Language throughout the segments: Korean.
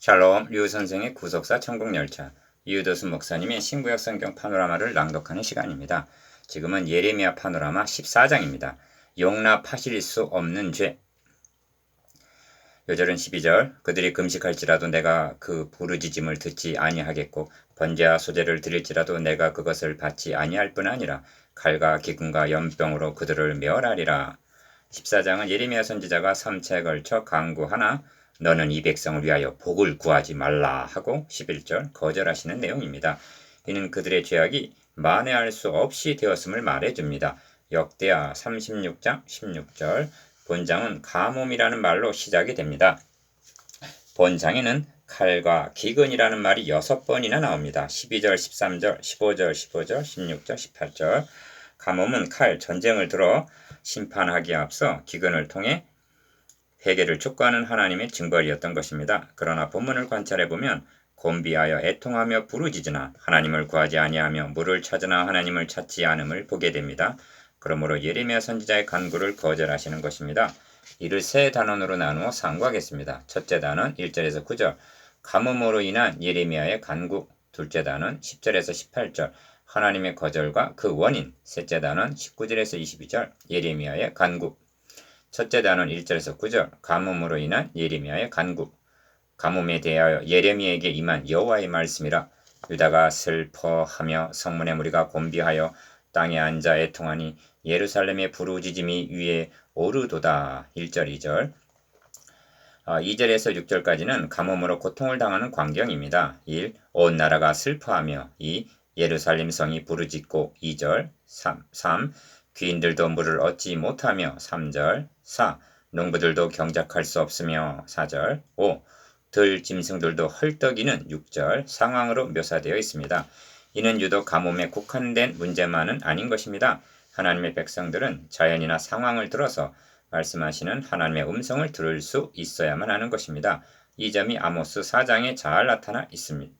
샬롬, 류 선생의 구속사 천국열차, 이유도순 목사님의 신구약 성경 파노라마를 낭독하는 시간입니다. 지금은 예레미야 파노라마 14장입니다. 용납하실 수 없는 죄. 요절은 12절. 그들이 금식할지라도 내가 그 부르짖음을 듣지 아니하겠고 번제와 소제를 드릴지라도 내가 그것을 받지 아니할 뿐 아니라 칼과 기근과 연병으로 그들을 멸하리라. 14장은 예레미야 선지자가 3차에 걸쳐 강구하나 너는 이 백성을 위하여 복을 구하지 말라 하고 11절 거절하시는 내용입니다. 이는 그들의 죄악이 만회할 수 없이 되었음을 말해줍니다. 역대하 36장 16절. 본장은 가뭄이라는 말로 시작이 됩니다. 본장에는 칼과 기근이라는 말이 6번이나 나옵니다. 12절, 13절, 15절, 15절, 16절, 18절. 가뭄은 칼, 전쟁을 들어 심판하기에 앞서 기근을 통해 회개를 촉구하는 하나님의 징벌이었던 것입니다. 그러나 본문을 관찰해보면 곤비하여 애통하며 부르짖으나 하나님을 구하지 아니하며 물을 찾으나 하나님을 찾지 않음을 보게 됩니다. 그러므로 예레미야 선지자의 간구를 거절하시는 것입니다. 이를 세 단원으로 나누어 상고하겠습니다. 첫째 단원 1절에서 9절 가뭄으로 인한 예레미야의 간구. 둘째 단원 10절에서 18절 하나님의 거절과 그 원인. 셋째 단원 19절에서 22절 예레미야의 간구. 첫째 단원 1절에서 9절 가뭄으로 인한 예레미야의 간구. 가뭄에 대하여 예레미야에게 임한 여호와의 말씀이라. 유다가 슬퍼하며 성문의 무리가 곤비하여 땅에 앉아 애통하니 예루살렘의 부르짖음이 위에 오르도다. 1절 2절 2절에서 6절까지는 가뭄으로 고통을 당하는 광경입니다. 1. 온 나라가 슬퍼하며 2. 예루살렘 성이 부르짖고 2절 3. 귀인들도 물을 얻지 못하며 3절 4. 농부들도 경작할 수 없으며 4절 5. 들 짐승들도 헐떡이는 6절 상황으로 묘사되어 있습니다. 이는 유독 가뭄에 국한된 문제만은 아닌 것입니다. 하나님의 백성들은 자연이나 상황을 들어서 말씀하시는 하나님의 음성을 들을 수 있어야만 하는 것입니다. 이 점이 아모스 4장에 잘 나타나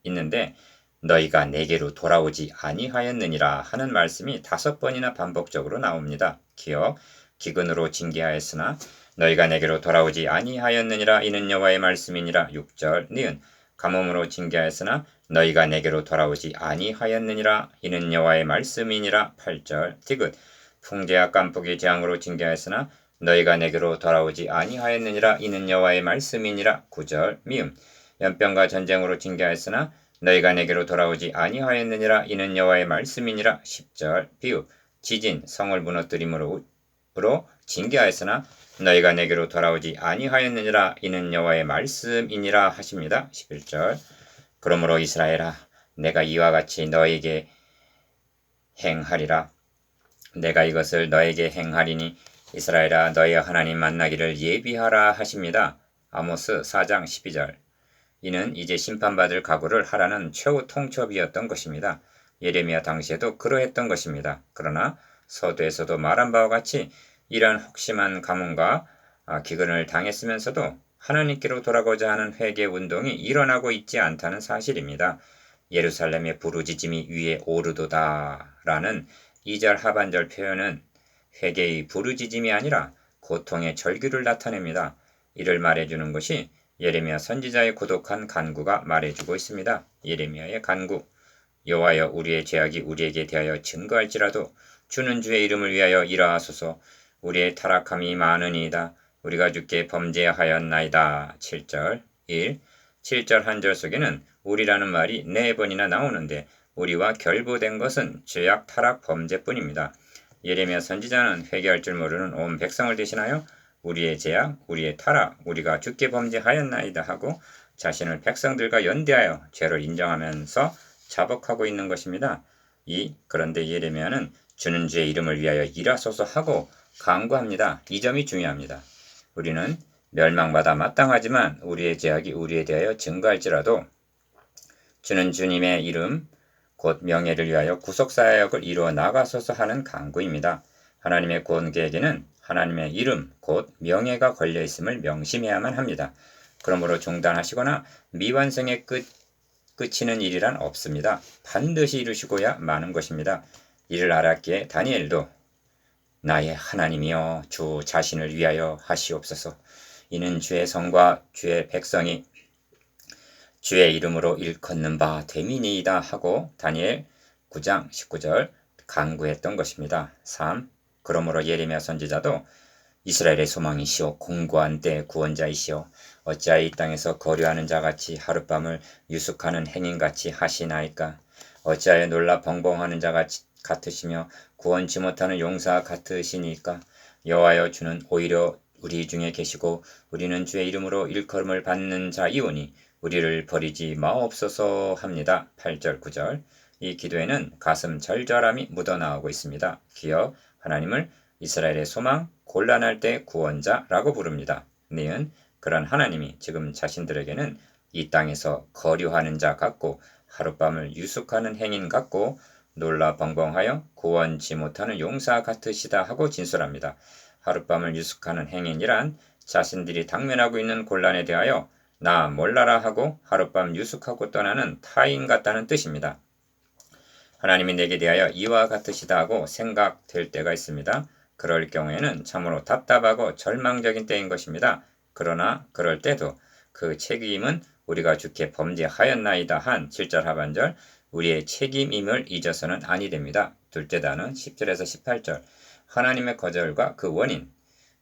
있는데 너희가 내게로 돌아오지 아니하였느니라 하는 말씀이 5번이나 반복적으로 나옵니다. 기억, 기근으로 징계하였으나 너희가 내게로 돌아오지 아니하였느니라 이는 여호와의 말씀이니라. 6절 니은 가뭄으로 징계하였으나 너희가 내게로 돌아오지 아니하였느니라 이는 여호와의 말씀이니라. 8절 디귿 풍재와 깐풍기 재앙으로 징계하였으나 너희가 내게로 돌아오지 아니하였느니라 이는 여호와의 말씀이니라. 9절 미음 연병과 전쟁으로 징계하였으나 너희가 내게로 돌아오지 아니하였느니라 이는 여호와의 말씀이니라. 10절 비읍 지진 성을 무너뜨림으로 징계하였으나 너희가 내게로 돌아오지 아니하였느니라 이는 여호와의 말씀이니라 하십니다. 11절 그러므로 이스라엘아 내가 이와 같이 너에게 행하리라. 내가 이것을 너에게 행하리니 이스라엘아 너희의 하나님 만나기를 예비하라 하십니다. 아모스 4장 12절 이는 이제 심판받을 각오를 하라는 최후 통첩이었던 것입니다. 예레미야 당시에도 그러했던 것입니다. 그러나 서두에서도 말한 바와 같이 이러한 혹심한 가뭄과 기근을 당했으면서도 하나님께로 돌아가고자 하는 회개 운동이 일어나고 있지 않다는 사실입니다. 예루살렘의 부르짖음이 위에 오르도다 라는 2절 하반절 표현은 회개의 부르짖음이 아니라 고통의 절규를 나타냅니다. 이를 말해주는 것이 예레미야 선지자의 고독한 간구가 말해주고 있습니다. 예레미야의 간구 여호와여 우리의 죄악이 우리에게 대하여 증거할지라도 주는 주의 이름을 위하여 일어하소서. 우리의 타락함이 많으니이다. 우리가 주께 범죄하였나이다. 7절 1. 7절 한 절 속에는 우리라는 말이 4번이나 나오는데 우리와 결부된 것은 죄악 타락 범죄뿐입니다. 예레미야 선지자는 회개할 줄 모르는 온 백성을 대신하여 우리의 죄악, 우리의 타락, 우리가 주께 범죄하였나이다 하고 자신을 백성들과 연대하여 죄를 인정하면서 자복하고 있는 것입니다. 그런데 예레미야는 주는 주의 이름을 위하여 일하소서 하고 간구합니다. 이 점이 중요합니다. 우리는 멸망받아 마땅하지만 우리의 죄악이 우리에 대하여 증거할지라도 주는 주님의 이름 곧 명예를 위하여 구속사역을 이루어 나가소서 하는 간구입니다. 하나님의 구원 계획에는 하나님의 이름 곧 명예가 걸려있음을 명심해야만 합니다. 그러므로 중단하시거나 미완성에 끝이는 일이란 없습니다. 반드시 이루시고야 마는 것입니다. 이를 알았기에 다니엘도 나의 하나님이여 주 자신을 위하여 하시옵소서. 이는 주의 성과 주의 백성이 주의 이름으로 일컫는 바 되미니이다 하고 다니엘 9장 19절 간구했던 것입니다. 3. 그러므로 예레미야 선지자도 이스라엘의 소망이시오 공고한 때 구원자이시오 어찌하여 이 땅에서 거류하는 자같이 하룻밤을 유숙하는 행인같이 하시나이까 어찌하여 놀라 벙벙하는 자 같으시며 구원치 못하는 용사 같으시니까 여호와여 주는 오히려 우리 중에 계시고 우리는 주의 이름으로 일컬음을 받는 자이오니 우리를 버리지 마옵소서 합니다. 8절 9절 이 기도에는 가슴 절절함이 묻어나오고 있습니다. 기억 하나님을 이스라엘의 소망, 곤란할 때 구원자라고 부릅니다. 니은 그런 하나님이 지금 자신들에게는 이 땅에서 거류하는 자 같고 하룻밤을 유숙하는 행인 같고 놀라 벙벙하여 구원치 못하는 용사 같으시다 하고 진술합니다. 하룻밤을 유숙하는 행인이란 자신들이 당면하고 있는 곤란에 대하여 나 몰라라 하고 하룻밤 유숙하고 떠나는 타인 같다는 뜻입니다. 하나님이 내게 대하여 이와 같으시다 하고 생각될 때가 있습니다. 그럴 경우에는 참으로 답답하고 절망적인 때인 것입니다. 그러나 그럴 때도 그 책임은 우리가 주께 범죄하였나이다 한 7절 하반절 우리의 책임임을 잊어서는 아니 됩니다. 둘째 단은 10절에서 18절 하나님의 거절과 그 원인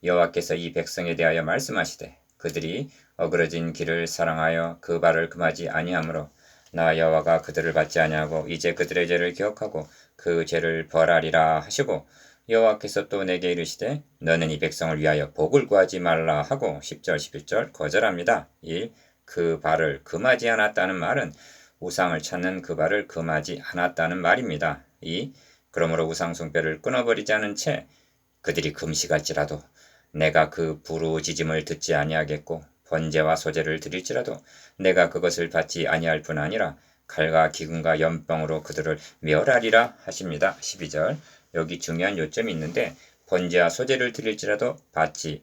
여호와께서 이 백성에 대하여 말씀하시되 그들이 어그러진 길을 사랑하여 그 발을 금하지 아니하므로 나 여호와가 그들을 받지 아니하고 이제 그들의 죄를 기억하고 그 죄를 벌하리라 하시고 여호와께서 또 내게 이르시되 너는 이 백성을 위하여 복을 구하지 말라 하고 10절 11절 거절합니다. 1. 그 발을 금하지 않았다는 말은 우상을 찾는 그 발을 금하지 않았다는 말입니다. 2. 그러므로 우상 숭배를 끊어버리지 않은 채 그들이 금식할지라도 내가 그 부르짖음을 듣지 아니하겠고 번제와 소제를 드릴지라도 내가 그것을 받지 아니할 뿐 아니라 칼과 기근과 연병으로 그들을 멸하리라 하십니다. 12절 여기 중요한 요점이 있는데 번제와 소제를 드릴지라도 받지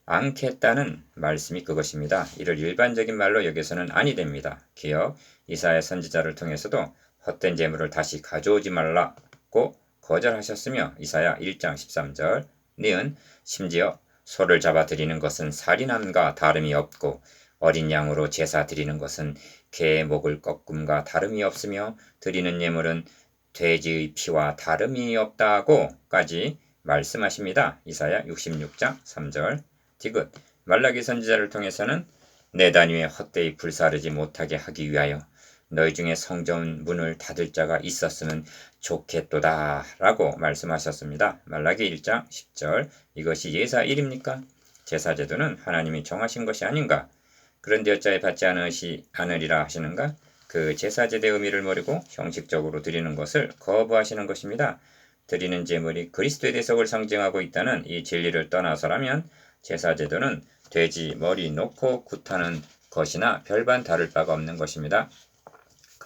않겠다는 말씀이 그것입니다. 이를 일반적인 말로 여기서는 아니 됩니다. 기억 이사야 선지자를 통해서도 헛된 재물을 다시 가져오지 말라고 거절하셨으며 이사야 1장 13절 니은 심지어 소를 잡아 드리는 것은 살인함과 다름이 없고 어린 양으로 제사 드리는 것은 개의 목을 꺾음과 다름이 없으며 드리는 예물은 돼지의 피와 다름이 없다고까지 말씀하십니다. 이사야 66장 3절 디귿 말라기 선지자를 통해서는 내 단위에 헛되이 불사르지 못하게 하기 위하여 너희 중에 성전 문을 닫을 자가 있었으면 좋겠도다 라고 말씀하셨습니다. 말라기 1장 10절 이것이 예사 1입니까? 제사제도는 하나님이 정하신 것이 아닌가? 그런데 어찌하여 받지 않으리라 하시는가? 그 제사제대의 의미를 모르고 형식적으로 드리는 것을 거부하시는 것입니다. 드리는 제물이 그리스도의 대속을 상징하고 있다는 이 진리를 떠나서라면 제사제도는 돼지 머리 놓고 굿하는 것이나 별반 다를 바가 없는 것입니다.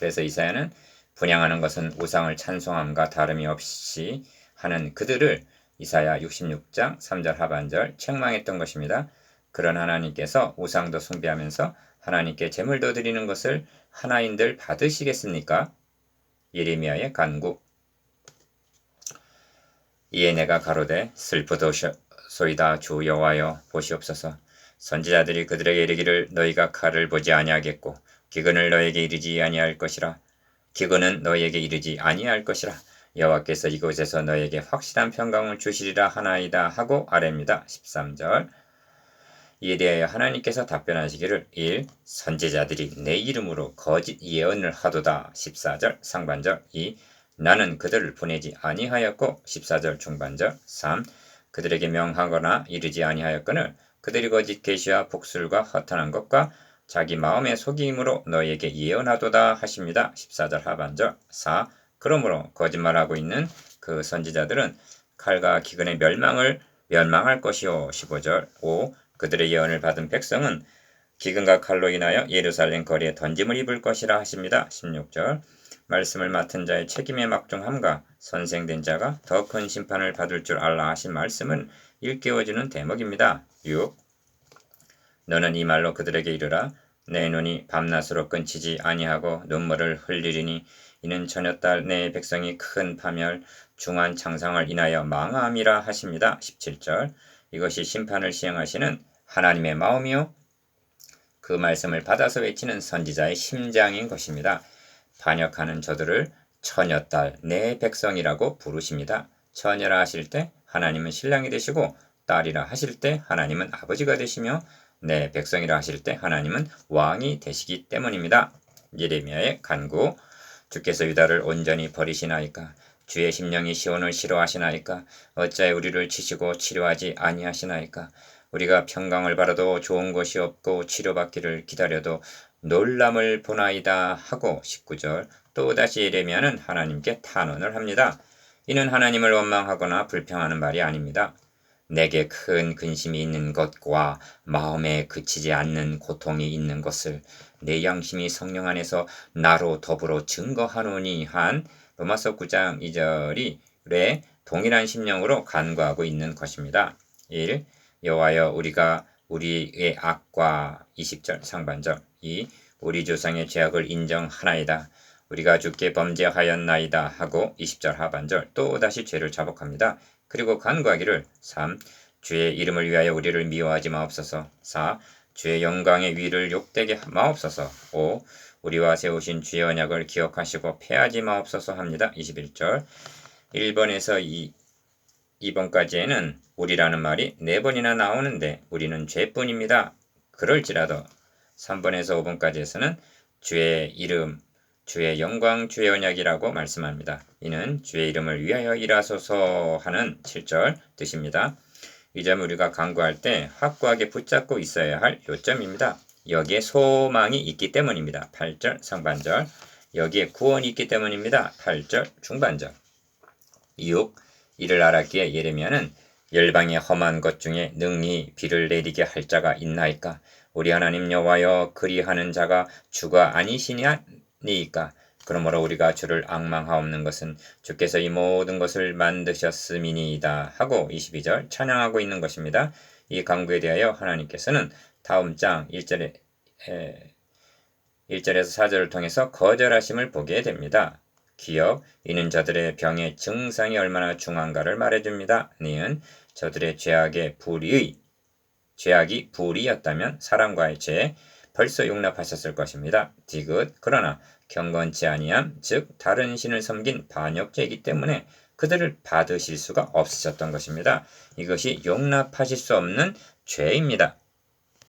그래서 이사야는 분향하는 것은 우상을 찬송함과 다름이 없이 하는 그들을 이사야 66장 3절 하반절 책망했던 것입니다. 그런 하나님께서 우상도 숭배하면서 하나님께 제물도 드리는 것을 하나인들 받으시겠습니까? 예레미야의 간구 이에 내가 가로되 슬프도소이다 주 여호와여 보시옵소서 선지자들이 그들에게 이르기를 너희가 칼을 보지 아니하겠고 기근을 너에게 이르지 아니할 것이라 기근은 너에게 이르지 아니할 것이라 여호와께서 이곳에서 너에게 확실한 평강을 주시리라 하나이다 하고 아뢰입니다. 13절 이에 대하여 하나님께서 답변하시기를 1. 선지자들이 내 이름으로 거짓 예언을 하도다 14절 상반절 2. 나는 그들을 보내지 아니하였고 14절 중반절 3. 그들에게 명하거나 이르지 아니하였거늘 그들이 거짓 계시와 복술과 허탄한 것과 자기 마음의 속임으로 너희에게 예언하도다 하십니다. 14절 하반절 4. 그러므로 거짓말하고 있는 그 선지자들은 칼과 기근의 멸망할 것이요. 15절 5. 그들의 예언을 받은 백성은 기근과 칼로 인하여 예루살렘 거리에 던짐을 입을 것이라 하십니다. 16절 말씀을 맡은 자의 책임에 막중함과 선생된 자가 더 큰 심판을 받을 줄 알라 하신 말씀을 일깨워주는 대목입니다. 6. 너는 이 말로 그들에게 이르라 내 눈이 밤낮으로 끊치지 아니하고 눈물을 흘리리니 이는 저녁달 내 백성이 큰 파멸 중한 창상을 인하여 망함이라 하십니다. 17절 이것이 심판을 시행하시는 하나님의 마음이요 그 말씀을 받아서 외치는 선지자의 심장인 것입니다. 반역하는 저들을 처녀딸 내 백성이라고 부르십니다. 처녀라 하실 때 하나님은 신랑이 되시고 딸이라 하실 때 하나님은 아버지가 되시며 내 백성이라 하실 때 하나님은 왕이 되시기 때문입니다. 예레미야의 간구. 주께서 유다를 온전히 버리시나이까? 주의 심령이 시온을 싫어하시나이까? 어찌하여 우리를 치시고 치료하지 아니하시나이까? 우리가 평강을 바라도 좋은 것이 없고 치료받기를 기다려도 놀람을 보나이다 하고 19절. 또다시 예레미야는 하나님께 탄원을 합니다. 이는 하나님을 원망하거나 불평하는 말이 아닙니다. 내게 큰 근심이 있는 것과 마음에 그치지 않는 고통이 있는 것을 내 양심이 성령 안에서 나로 더불어 증거하노니 한 로마서 9장 2절이 동일한 심령으로 간구하고 있는 것입니다. 1. 여호와여 우리가 우리의 악과 20절 상반절 2. 우리 조상의 죄악을 인정하나이다. 우리가 주께 범죄하였나이다 하고 20절 하반절 또다시 죄를 자복합니다. 그리고 간구하기를 3. 주의 이름을 위하여 우리를 미워하지 마옵소서. 4. 주의 영광의 위를 욕되게 마옵소서. 5. 우리와 세우신 주의 언약을 기억하시고 패하지 마옵소서 합니다. 21절. 1번에서 2번까지에는 우리라는 말이 4번이나 나오는데 우리는 죄뿐입니다. 그럴지라도 3번에서 5번까지에서는 주의 이름, 주의 영광, 주의 언약이라고 말씀합니다. 이는 주의 이름을 위하여 일하소서 하는 7절 뜻입니다. 이 점 우리가 간구할 때 확고하게 붙잡고 있어야 할 요점입니다. 여기에 소망이 있기 때문입니다. 8절 상반절. 여기에 구원이 있기 때문입니다. 8절 중반절. 6. 이를 알았기에 예레미야는 열방의 험한 것 중에 능히 비를 내리게 할 자가 있나이까? 우리 하나님 여호와여 그리하는 자가 주가 아니시니까? 그러므로 우리가 주를 앙망하옵는 것은 주께서 이 모든 것을 만드셨음이니이다 하고 22절 찬양하고 있는 것입니다. 이 간구에 대하여 하나님께서는 다음 장 1절에서 4절을 통해서 거절하심을 보게 됩니다. 기억, 이는 저들의 병의 증상이 얼마나 중한가를 말해줍니다. 니은, 저들의 죄악이 불의였다면 사람과의 죄 벌써 용납하셨을 것입니다. 디귿, 그러나 경건치 아니함, 즉 다른 신을 섬긴 반역죄이기 때문에 그들을 받으실 수가 없으셨던 것입니다. 이것이 용납하실 수 없는 죄입니다.